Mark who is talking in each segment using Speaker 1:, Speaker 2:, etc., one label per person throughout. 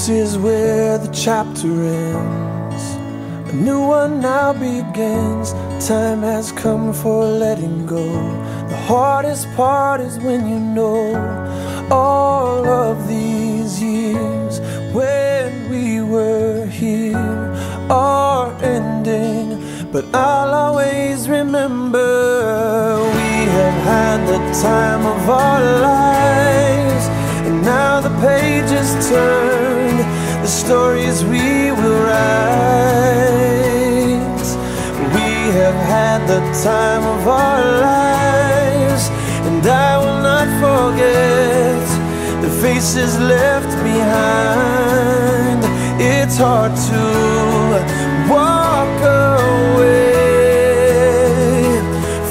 Speaker 1: This is where the chapter ends. A new one now begins. Time has come for letting go. The hardest part is when you know all of these years when we were here are ending. But I'll always remember we have had the time of our lives. And now the pages turn, the stories we will write. We have had the time of our lives, and I will not forget the faces left behind. It's hard to walk away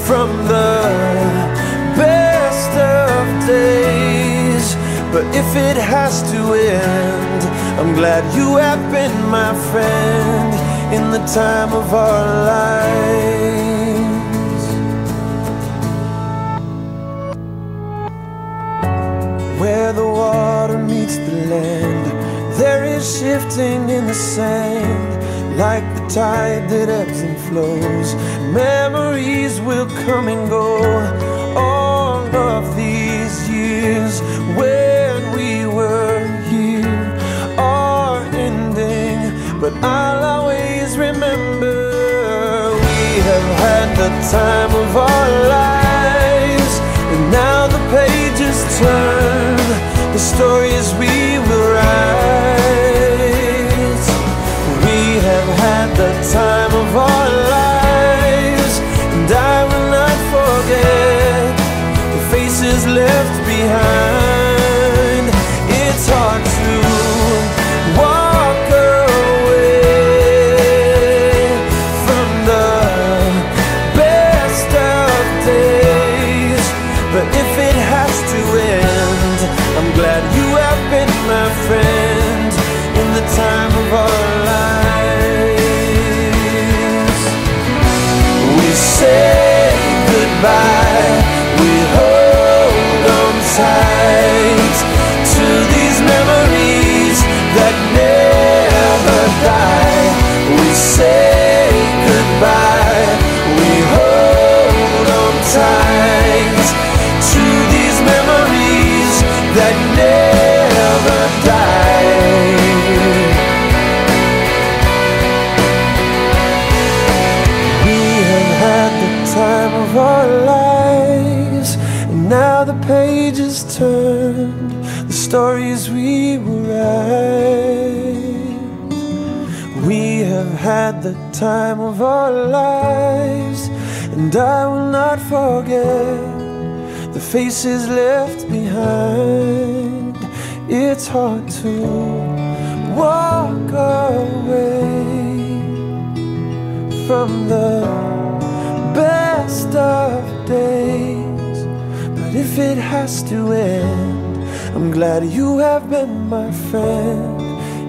Speaker 1: from the best of days, but if it has to end, I'm glad you have been my friend in the time of our lives. Where the water meets the land, there is shifting in the sand. Like the tide that ebbs and flows, memories will come and go. All of these years when we were here are ending, but I'll always remember we have had the time of our lives. And now the pages turn, the stories we will write. We have had the time of our lives, and I will not forget the faces left behind. It's hard to walk away from the best of days, but if it has to end, I'm glad you have been my friend in the time of our lives. We say goodbye, we hold on tight to these memories that never die. We say goodbye, we hold on tight to these memories that never die. We have had the time of our lives, and now the pages turned, the stories we will write. We have had the time of our lives, and I will not forget the faces left behind. It's hard to walk away from the best of days, but if it has to end, I'm glad you have been my friend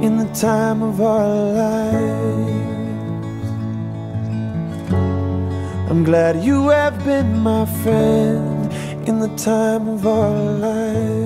Speaker 1: in the time of our lives. I'm glad you have been my friend in the time of our lives.